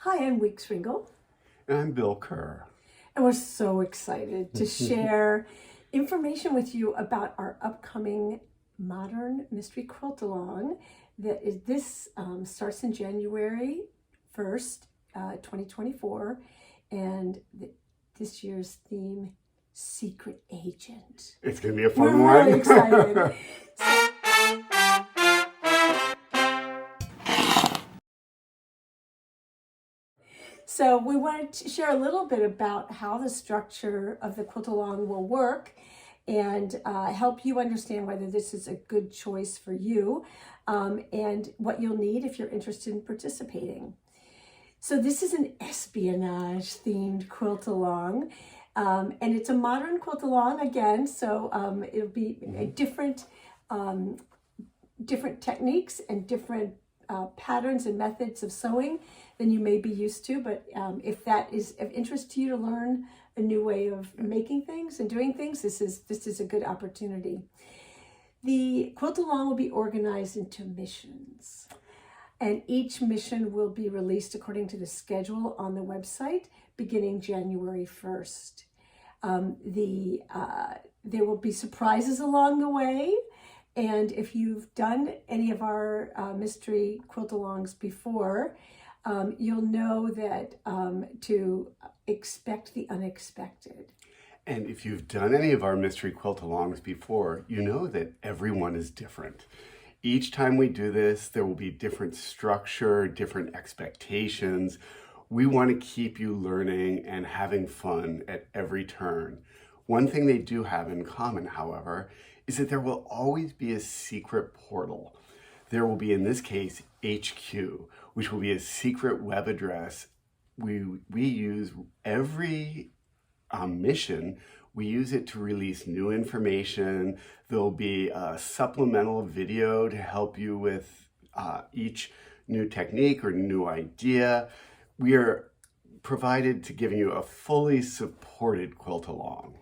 Hi, I'm Weeks Ringel, And I'm Bill Kerr. and we're so excited to share information with you about our upcoming modern mystery quilt-along. This starts in January 1st, 2024, and this year's theme, Secret Agent. It's going to be a fun We're one. really excited. So we wanted to share a little bit about how the structure of the Quiltalong will work and help you understand whether this is a good choice for you and what you'll need if you're interested in participating. So this is an espionage themed Quiltalong, and it's a modern Quiltalong again, so it'll be different techniques and different patterns and methods of sewing than you may be used to, but if that is of interest to you to learn a new way of making things and doing things, this is a good opportunity. The Quiltalong will be organized into missions, and each mission will be released according to the schedule on the website beginning January 1st. There will be surprises along the way. And if you've done any of our mystery quilt-alongs before, you'll know that to expect the unexpected. And if you've done any of our mystery quilt-alongs before, you know that everyone is different. Each time we do this, there will be different structure, different expectations. We want to keep you learning and having fun at every turn. One thing they do have in common, however, is that there will always be a secret portal. There will be, in this case, HQ, which will be a secret web address. We use every mission, we use it to release new information. There'll be a supplemental video to help you with each new technique or new idea. We are provided to giving you a fully supported quilt-along.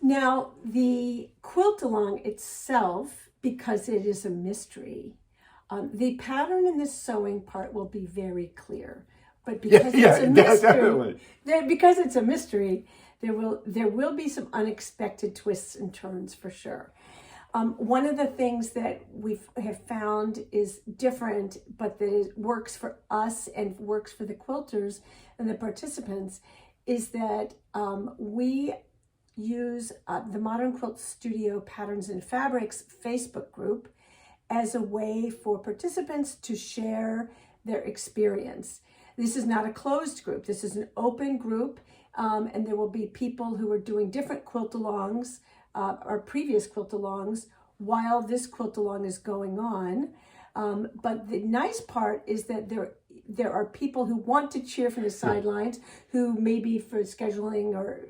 Now, the Quiltalong itself, because it is a mystery, the pattern in the sewing part will be very clear. But because it's a mystery, because it's a mystery, there will be some unexpected twists and turns for sure. One of the things that we have found is different, but that it works for us and works for the quilters and the participants, is that we use the Modern Quilt Studio Patterns and Fabrics Facebook group as a way for participants to share their experience. This is not a closed group. This is an open group, and there will be people who are doing different quilt-alongs or previous quilt-alongs while this quilt-along is going on. But the nice part is that there are people who want to cheer from the sidelines, who maybe for scheduling or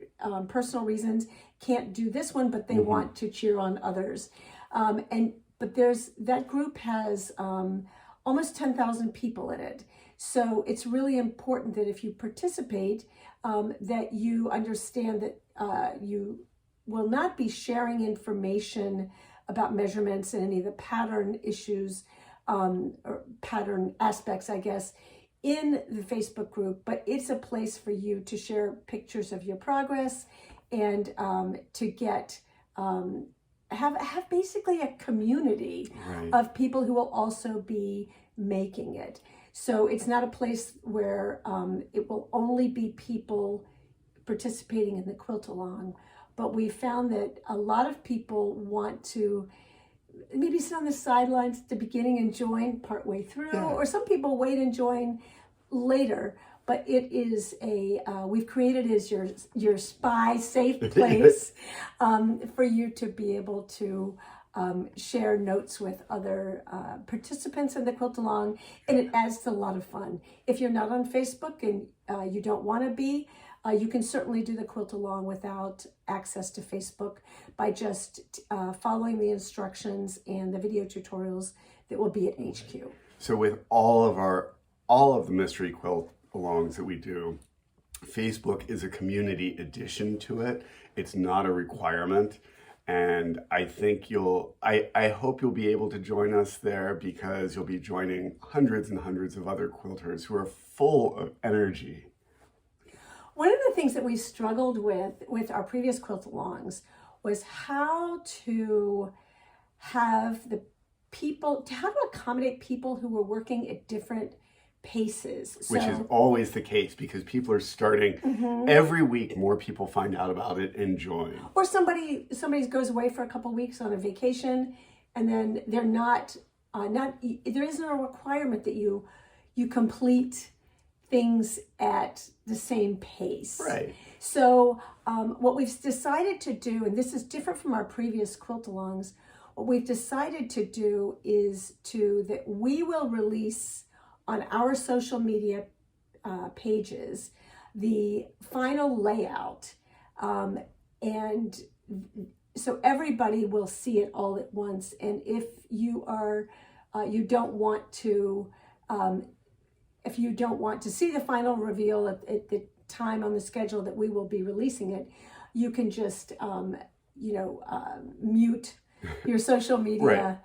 personal reasons can't do this one, but they want to cheer on others. But that group has almost 10,000 people in it. So it's really important that if you participate, that you understand that you will not be sharing information about measurements and any of the pattern issues or pattern aspects, I guess, in the Facebook group, but it's a place for you to share pictures of your progress and to get have basically a community of people who will also be making it. So it's not a place where it will only be people participating in the quilt-along, but we found that a lot of people want to maybe sit on the sidelines at the beginning and join partway through, or some people wait and join later. But it is we've created as your spy safe place for you to be able to share notes with other participants in the Quiltalong, and it adds to a lot of fun. If you're not on Facebook and you don't want to be, you can certainly do the Quiltalong without access to Facebook by just following the instructions and the video tutorials that will be at HQ. So with all of the mystery quilt-alongs that we do, Facebook is a community addition to it. It's not a requirement. And I think I hope you'll be able to join us there, because you'll be joining hundreds and hundreds of other quilters who are full of energy. One of the things that we struggled with our previous Quiltalongs was how to have how to accommodate people who were working at different paces. Which is always the case, because people are starting every week. More people find out about it and join. Or somebody goes away for a couple of weeks on a vacation, and then they're not there isn't a requirement that you complete things at the same pace. Right. So what we've decided to do, and this is different from our previous Quiltalongs, what we've decided to do is that we will release on our social media pages the final layout, and so everybody will see it all at once. And if you are you don't want to if you don't want to see the final reveal at the time on the schedule that we will be releasing it, you can just mute your social media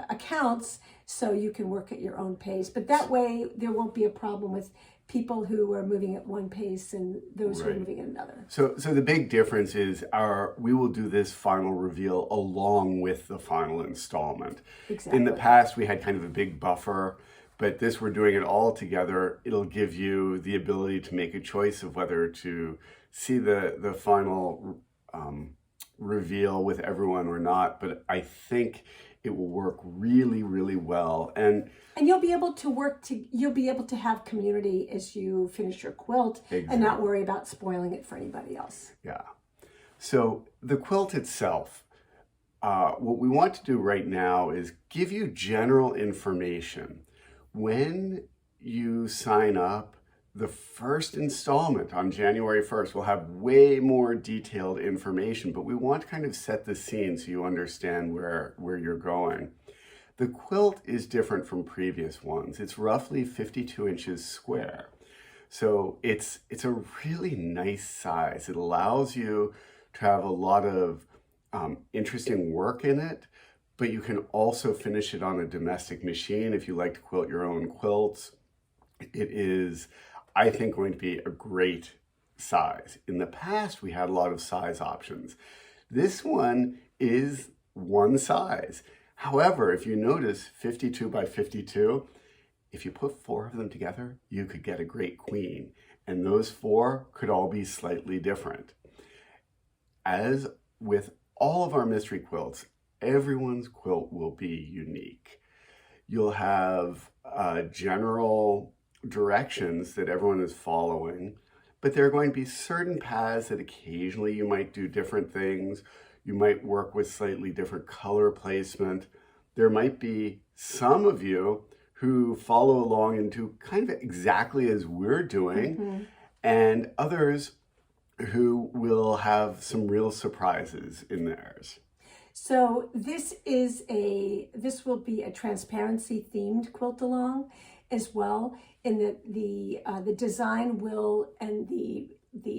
accounts, so you can work at your own pace. But that way there won't be a problem with people who are moving at one pace and those who are moving at another. So the big difference is we will do this final reveal along with the final installment. Exactly. In the past, we had kind of a big buffer, but this, we're doing it all together. It'll give you the ability to make a choice of whether to see the final reveal with everyone or not. But I think it will work really, really well. And you'll be able to have community as you finish your quilt. Exactly. And not worry about spoiling it for anybody else. Yeah. So the quilt itself, what we want to do right now is give you general information. When you sign up, the first installment on January 1st will have way more detailed information, but we want to kind of set the scene so you understand where you're going. The quilt is different from previous ones. It's roughly 52 inches square. So it's a really nice size. It allows you to have a lot of interesting work in it, but you can also finish it on a domestic machine if you like to quilt your own quilts. It is, I think, going to be a great size. In the past, we had a lot of size options. This one is one size. However, if you notice 52 by 52, if you put 4 of them together, you could get a great queen. And those 4 could all be slightly different. As with all of our mystery quilts, everyone's quilt will be unique. You'll have general directions that everyone is following, but there are going to be certain paths that occasionally you might do different things. You might work with slightly different color placement. There might be some of you who follow along and do kind of exactly as we're doing, and others who will have some real surprises in theirs. So this will be a transparency themed Quiltalong as well, in that the design will, and the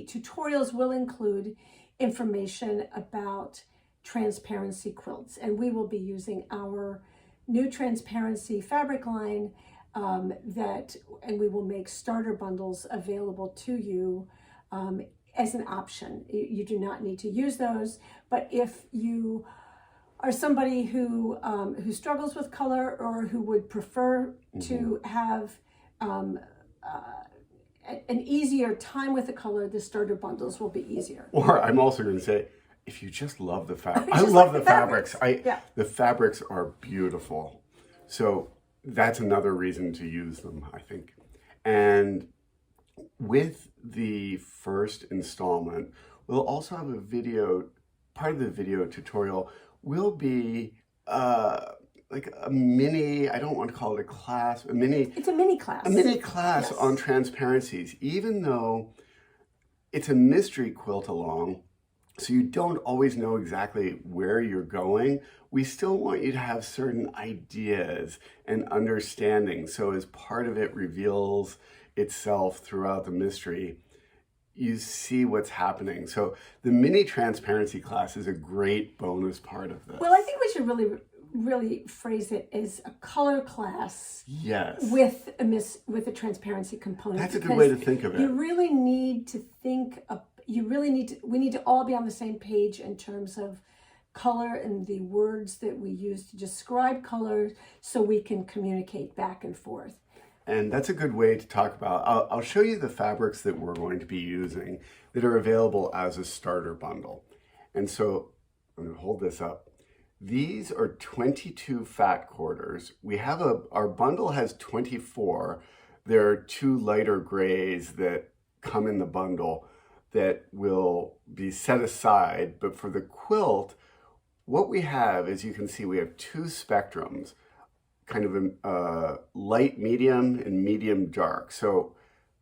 tutorials will include information about transparency quilts, and we will be using our new transparency fabric line and we will make starter bundles available to you as an option. You do not need to use those, but if you are somebody who struggles with color, or who would prefer to have an easier time with the color, the starter bundles will be easier. Or I'm also going to say, if you just love the fabric, I love the fabrics. The fabrics are beautiful. So that's another reason to use them, I think. And with the first installment, we'll also have a video. Part of the video tutorial will be like a mini, I don't want to call it a class, It's a mini class. A mini class Yes. on transparencies. Even though it's a mystery quilt along, so you don't always know exactly where you're going, we still want you to have certain ideas and understanding. So as part of it reveals itself throughout the mystery, you see what's happening. So the mini transparency class is a great bonus part of this. Well, I think we should really phrase it as a color class. Yes. With a transparency component. That's a good way to think of it. You really need to think of, we need to all be on the same page in terms of color and the words that we use to describe colors so we can communicate back and forth. And that's a good way to talk about. I'll show you the fabrics that we're going to be using that are available as a starter bundle. And so I'm going to hold this up. These are 22 fat quarters. We have our bundle has 24. There are 2 lighter grays that come in the bundle that will be set aside. But for the quilt, what we have, as you can see, we have 2 spectrums, kind of a light medium and medium dark. So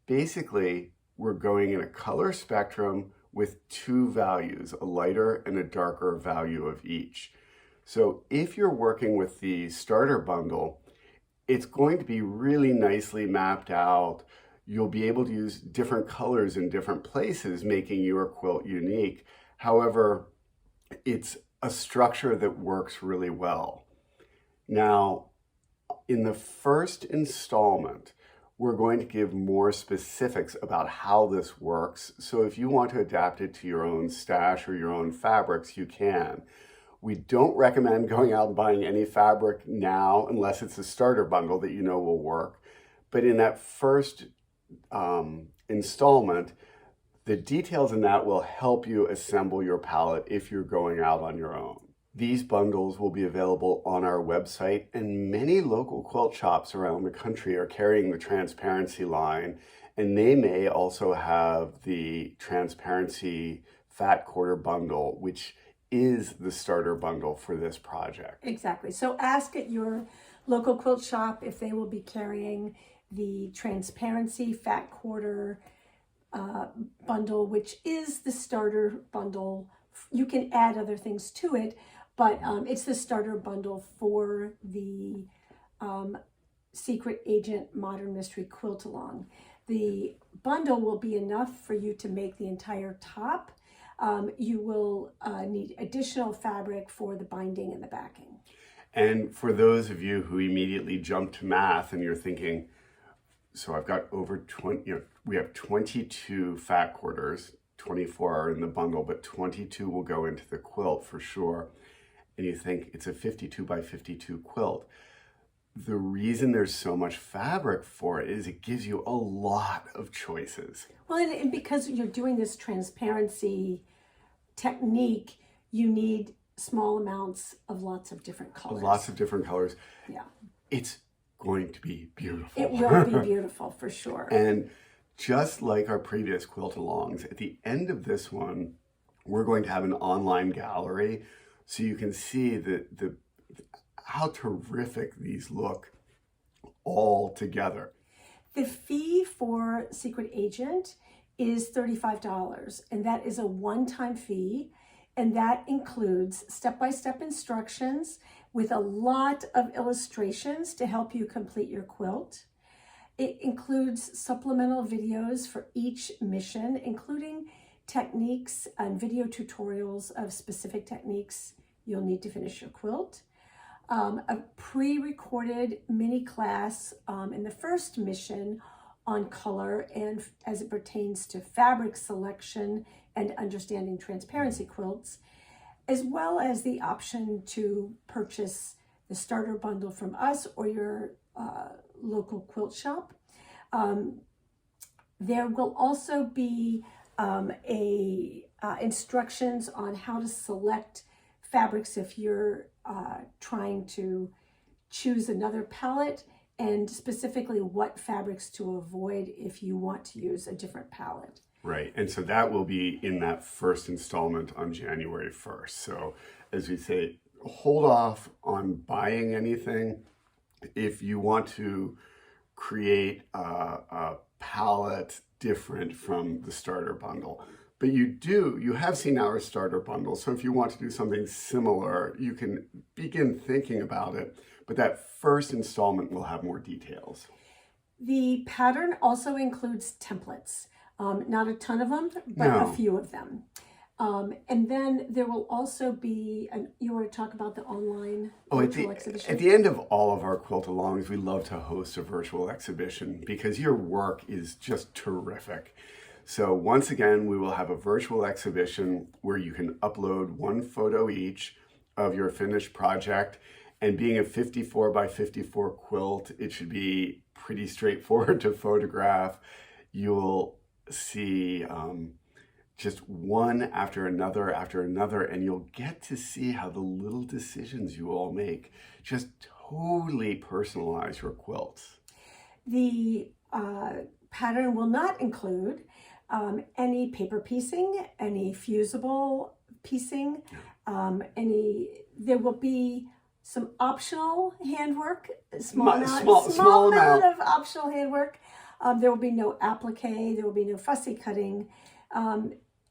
basically, we're going in a color spectrum with 2 values, a lighter and a darker value of each. So if you're working with the starter bundle, it's going to be really nicely mapped out. You'll be able to use different colors in different places, making your quilt unique. However, it's a structure that works really well. Now, in the first installment, we're going to give more specifics about how this works. So if you want to adapt it to your own stash or your own fabrics, you can. We don't recommend going out and buying any fabric now unless it's a starter bundle that you know will work. But in that first installment, the details in that will help you assemble your palette if you're going out on your own. These bundles will be available on our website, and many local quilt shops around the country are carrying the transparency line, and they may also have the transparency fat quarter bundle, which is the starter bundle for this project. Exactly. So ask at your local quilt shop if they will be carrying the transparency fat quarter bundle, which is the starter bundle. You can add other things to it, but it's the starter bundle for the Secret Agent Modern Mystery Quiltalong. The bundle will be enough for you to make the entire top. You will need additional fabric for the binding and the backing. And for those of you who immediately jump to math and you're thinking, so I've got over 20, we have 22 fat quarters, 24 are in the bundle, but 22 will go into the quilt for sure. And you think it's a 52 by 52 quilt. The reason there's so much fabric for it is it gives you a lot of choices. Well, and because you're doing this transparency technique, you need small amounts of lots of different colors. Lots of different colors. Yeah. It's going to be beautiful. It will be beautiful for sure. And just like our previous Quiltalongs, at the end of this one, we're going to have an online gallery so you can see how terrific these look all together. The fee for Secret Agent is $35, and that is a one-time fee, and that includes step-by-step instructions with a lot of illustrations to help you complete your quilt. It includes supplemental videos for each mission, including techniques and video tutorials of specific techniques you'll need to finish your quilt. A pre-recorded mini class in the first mission on color and as it pertains to fabric selection and understanding transparency quilts, as well as the option to purchase the starter bundle from us or your local quilt shop. There will also be instructions on how to select fabrics if you're trying to choose another palette, and specifically what fabrics to avoid if you want to use a different palette. Right, and so that will be in that first installment on January 1st. So as we say, hold off on buying anything if you want to create a palette different from the starter bundle. But you have seen our starter bundle, so if you want to do something similar, you can begin thinking about it, but that first installment will have more details. The pattern also includes templates. Not a ton of them, but No. a few of them. And then there will also be, you want to talk about the online virtual exhibition? At the end of all of our Quiltalongs, we love to host a virtual exhibition because your work is just terrific. So once again, we will have a virtual exhibition where you can upload one photo each of your finished project. And being a 54 by 54 quilt, it should be pretty straightforward to photograph. You'll see just one after another, and you'll get to see how the little decisions you all make just totally personalize your quilts. The pattern will not include any paper piecing, any fusible piecing, there will be some optional handwork, small amount of optional handwork. There will be no applique, there will be no fussy cutting.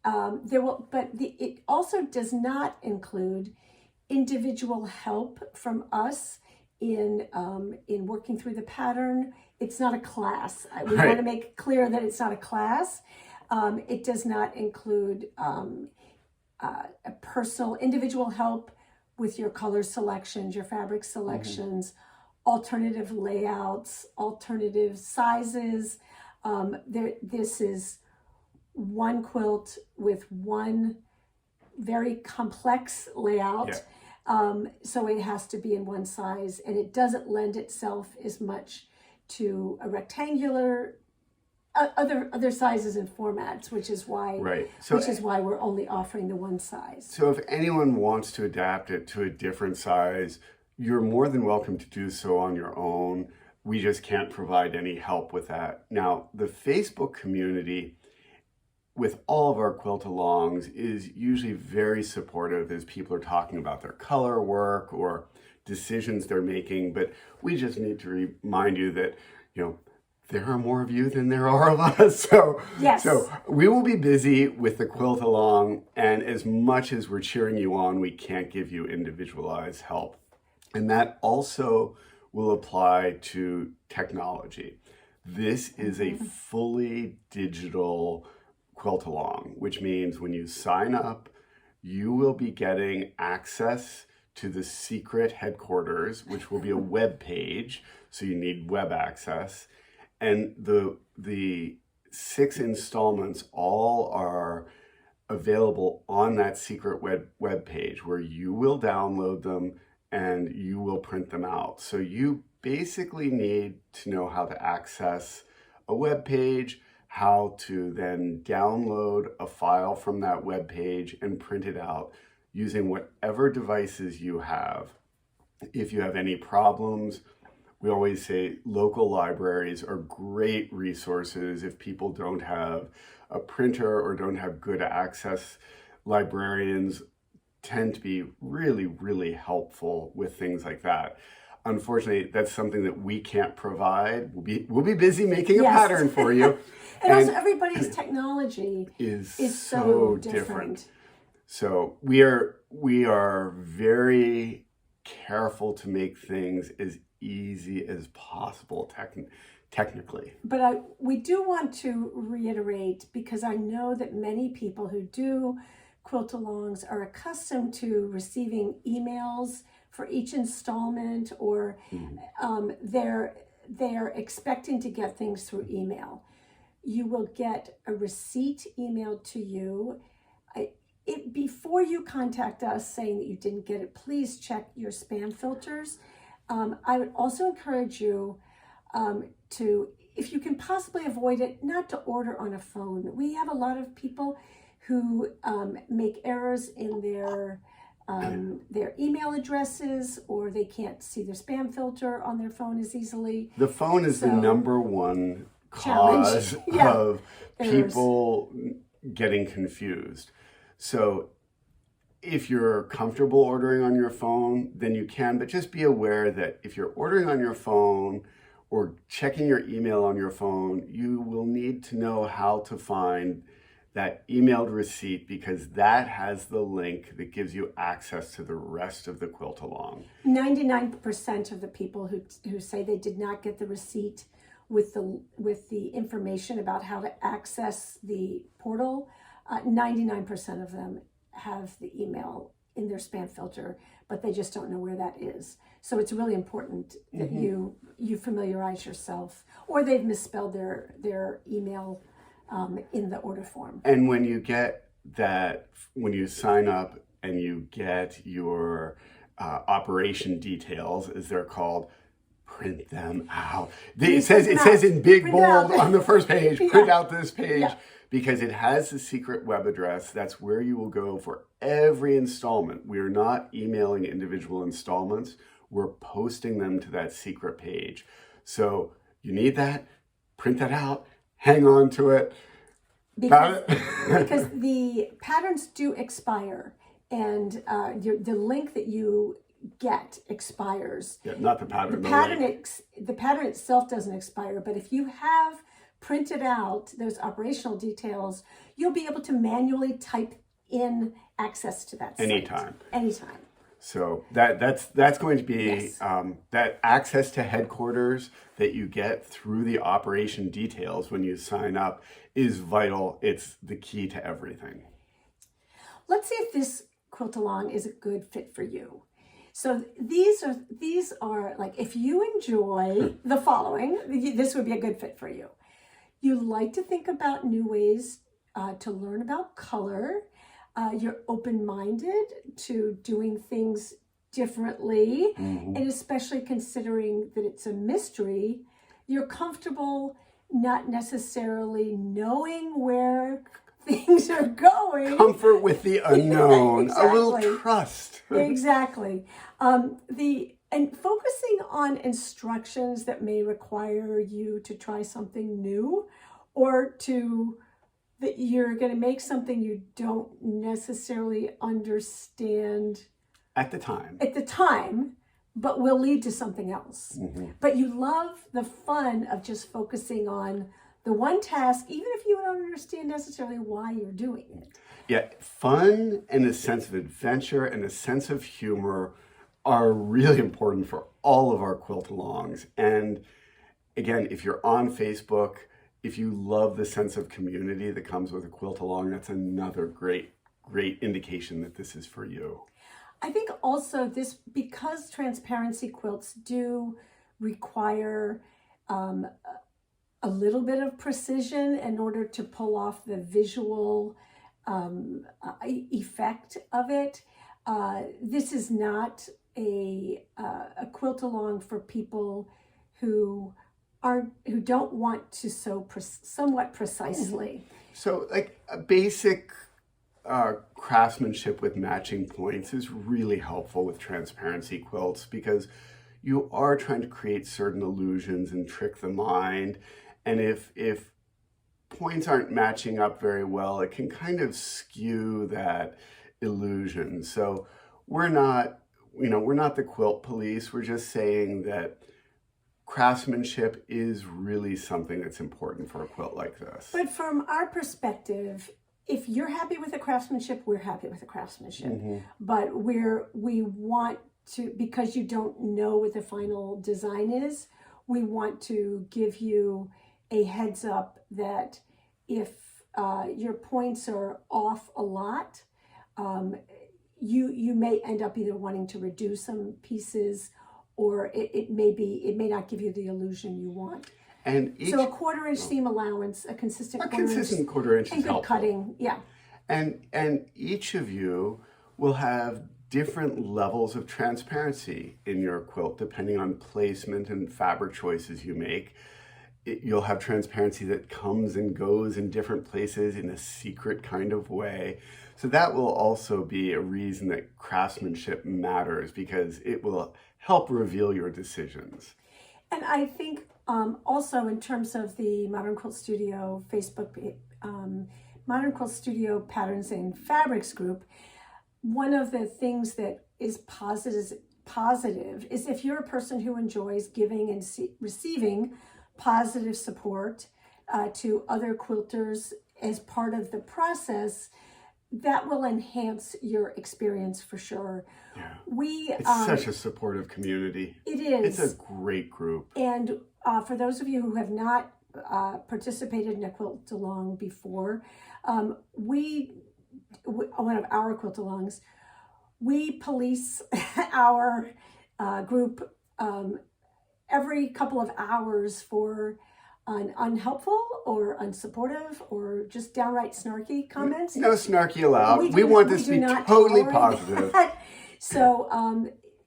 It also does not include individual help from us in working through the pattern. It's not a class. We want to make it clear that it's not a class. It does not include a personal, individual help with your color selections, your fabric selections, alternative layouts, alternative sizes. This is one quilt with one very complex layout. So it has to be in one size, and it doesn't lend itself as much to a rectangular, other sizes and formats, which is why we're only offering the one size. So if anyone wants to adapt it to a different size, you're more than welcome to do so on your own. We just can't provide any help with that. Now, the Facebook community with all of our Quiltalongs is usually very supportive as people are talking about their color work or decisions they're making. But we just need to remind you that, there are more of you than there are of us. So we will be busy with the Quiltalong, and as much as we're cheering you on, we can't give you individualized help. And that also will apply to technology. This is a fully digital Quiltalong, which means when you sign up, you will be getting access to the secret headquarters, which will be a web page. So you need web access. And the 6 installments all are available on that secret web page where you will download them and you will print them out. So you basically need to know how to access a web page, how to then download a file from that web page and print it out using whatever devices you have. If you have any problems, we always say local libraries are great resources. If people don't have a printer or don't have good access, librarians tend to be really, really helpful with things like that. Unfortunately, that's something that we can't provide. We'll be busy making a pattern for you. and also everybody's technology is so different. So we are very careful to make things as easy as possible technically. But we do want to reiterate, because I know that many people who do Quiltalongs are accustomed to receiving emails for each installment, or they're expecting to get things through email. You will get a receipt emailed to you. Before you contact us saying that you didn't get it, please check your spam filters. I would also encourage you to, if you can possibly avoid it, not to order on a phone. We have a lot of people who make errors in their email addresses, or they can't see their spam filter on their phone as easily. The phone is the number one cause of people getting confused. So if you're comfortable ordering on your phone, then you can, but just be aware that if you're ordering on your phone or checking your email on your phone, you will need to know how to find that emailed receipt, because that has the link that gives you access to the rest of the Quiltalong. 99% of the people who say they did not get the receipt with the information about how to access the portal, 99% of them have the email in their spam filter, but they just don't know where that is. So it's really important that you familiarize yourself, or they've misspelled their email in the order form. And when you get that, when you sign up and you get your operation details, as they're called, print them out. It says in big bold on the first page, print out this page, because it has the secret web address. That's where you will go for every installment. We are not emailing individual installments. We're posting them to that secret page. So you need that, print that out, hang on to it. Because the patterns do expire, and the link that you get expires. Yeah, not the pattern. The pattern itself doesn't expire, but if you have printed out those operational details, you'll be able to manually type in access to that site. Anytime. So that's going to be that access to headquarters that you get through the operation details when you sign up is vital. It's the key to everything. Let's see if this Quiltalong is a good fit for you. So these are like, if you enjoy the following, this would be a good fit for you. You like to think about new ways to learn about color. You're open-minded to doing things differently, and especially considering that it's a mystery, you're comfortable not necessarily knowing where things are going. Comfort with the unknown, Exactly. A little trust. Exactly. And focusing on instructions that may require you to try something new, or that you're going to make something you don't necessarily understand at the time, but will lead to something else. But you love the fun of just focusing on the one task, even if you don't understand necessarily why you're doing it. Yeah, fun and a sense of adventure and a sense of humor are really important for all of our Quiltalongs. And again, if you're on Facebook, if you love the sense of community that comes with a Quiltalong, that's another great indication that this is for you. I think also because transparency quilts do require a little bit of precision in order to pull off the visual effect of it. This is not a Quiltalong for people who don't want to sew somewhat precisely. So like a basic craftsmanship with matching points is really helpful with transparency quilts, because you are trying to create certain illusions and trick the mind. And if points aren't matching up very well, it can kind of skew that illusion. So we're not the quilt police. We're just saying that craftsmanship is really something that's important for a quilt like this. But from our perspective, if you're happy with the craftsmanship, we're happy with the craftsmanship. But we want to, because you don't know what the final design is, we want to give you a heads up that if your points are off a lot, you may end up either wanting to reduce some pieces, or it may not give you the illusion you want. And so a 1/4 inch seam allowance, a consistent 1/4 inch and is good helpful. cutting, yeah. And each of you will have different levels of transparency in your quilt depending on placement and fabric choices you make. You'll have transparency that comes and goes in different places in a secret kind of way. So that will also be a reason that craftsmanship matters, because it will help reveal your decisions. And I think also in terms of the Modern Quilt Studio Facebook, Modern Quilt Studio Patterns and Fabrics group, one of the things that is positive is if you're a person who enjoys giving and receiving positive support to other quilters as part of the process, that will enhance your experience for sure. Yeah. It's such a supportive community. It is. It's a great group. And for those of you who have not participated in a quilt-along before, one of our quilt-alongs, we police our group every couple of hours for unhelpful or unsupportive or just downright snarky comments. No snarky allowed. We want this to be totally positive. That. So,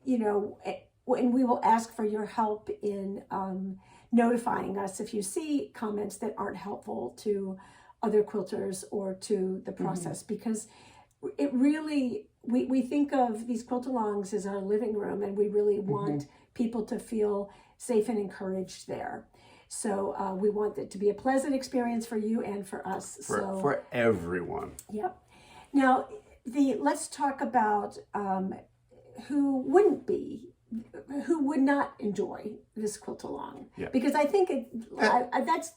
you know, and we will ask for your help in notifying us if you see comments that aren't helpful to other quilters or to the process, because it really, we think of these quilt-alongs as our living room, and we really want people to feel safe and encouraged there. So we want it to be a pleasant experience for you and for us. For everyone. Yep. Now, let's talk about who would not enjoy this quilt-along. Yeah. Because I think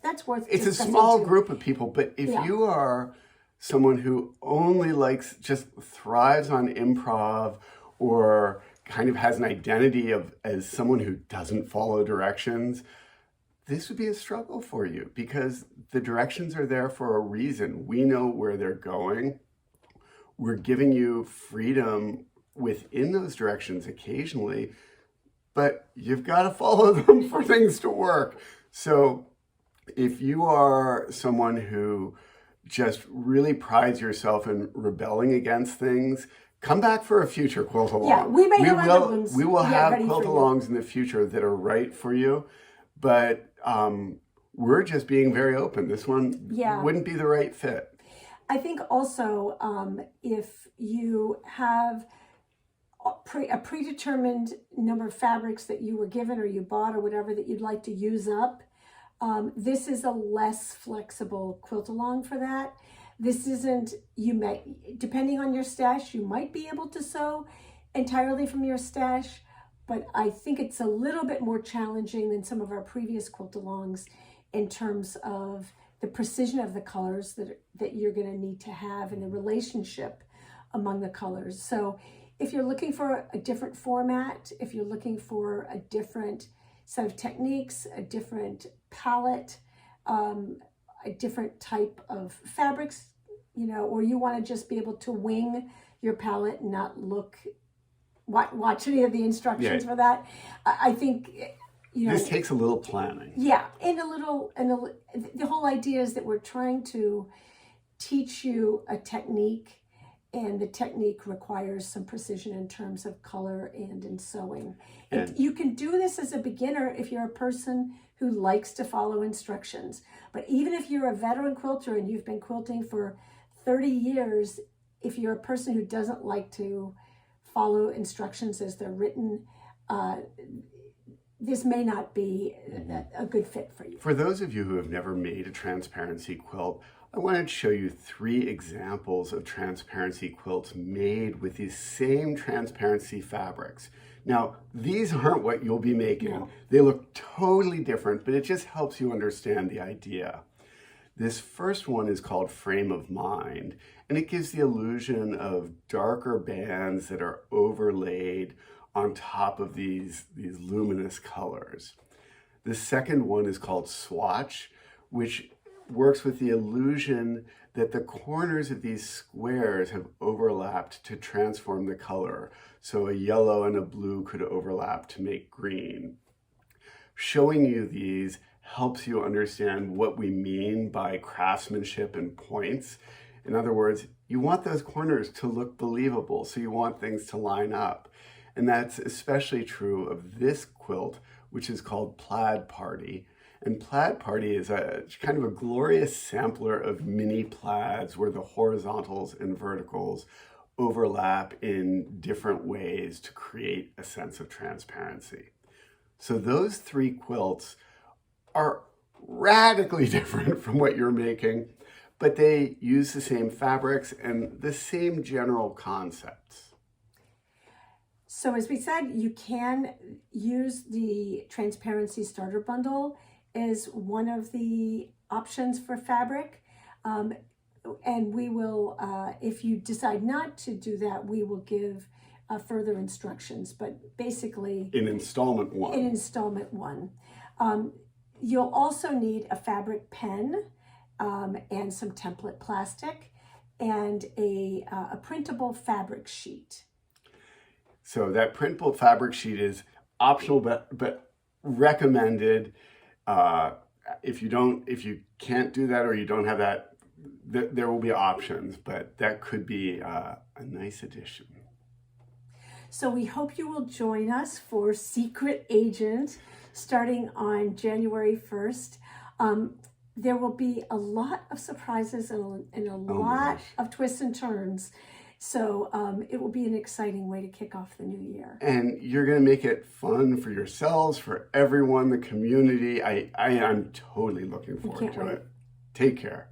that's worth It's a small group of people, but if you are someone who only just thrives on improv, or kind of has an identity as someone who doesn't follow directions, this would be a struggle for you, because the directions are there for a reason. We know where they're going. We're giving you freedom within those directions occasionally, but you've got to follow them for things to work. So if you are someone who just really prides yourself in rebelling against things, come back for a future quilt-along. Yeah, we have other ones. We will have quilt-alongs in the future that are right for you, but we're just being very open. This one wouldn't be the right fit. I think also if you have a predetermined number of fabrics that you were given or you bought or whatever that you'd like to use up, this is a less flexible quilt-along for that. This isn't, depending on your stash, you might be able to sew entirely from your stash, but I think it's a little bit more challenging than some of our previous quilt-alongs in terms of the precision of the colors that you're going to need to have and the relationship among the colors. So if you're looking for a different format, if you're looking for a different set of techniques, a different palette, a different type of fabrics, or you want to just be able to wing your palette and not watch any of the instructions for that, I think, this takes a little planning. Yeah, and the whole idea is that we're trying to teach you a technique, and the technique requires some precision in terms of color and in sewing. And you can do this as a beginner if you're a person who likes to follow instructions. But even if you're a veteran quilter and you've been quilting for 30 years, if you're a person who doesn't like to follow instructions as they're written, this may not be a good fit for you. For those of you who have never made a transparency quilt, I wanted to show you 3 examples of transparency quilts made with these same transparency fabrics. Now, these aren't what you'll be making. No. They look totally different, but it just helps you understand the idea. This first one is called Frame of Mind, and it gives the illusion of darker bands that are overlaid on top of these luminous colors. The second one is called Swatch, which works with the illusion that the corners of these squares have overlapped to transform the color. So a yellow and a blue could overlap to make green. Showing you these helps you understand what we mean by craftsmanship and points. In other words, you want those corners to look believable, so you want things to line up. And that's especially true of this quilt, which is called Plaid Party. And Plaid Party is a kind of a glorious sampler of mini plaids where the horizontals and verticals overlap in different ways to create a sense of transparency. So those 3 quilts are radically different from what you're making, but they use the same fabrics and the same general concepts. So as we said, you can use the transparency starter bundle as one of the options for fabric. And we will, if you decide not to do that, we will give further instructions, but basically in installment 1. In installment 1. You'll also need a fabric pen and some template plastic and a printable fabric sheet. So that printable fabric sheet is optional, but recommended. If you can't do that or you don't have that, there will be options, but that could be a nice addition. So we hope you will join us for Secret Agent starting on January 1st. There will be a lot of surprises and a lot of twists and turns. So it will be an exciting way to kick off the new year. And you're going to make it fun for yourselves, for everyone, the community. I'm totally looking forward to it. Take care.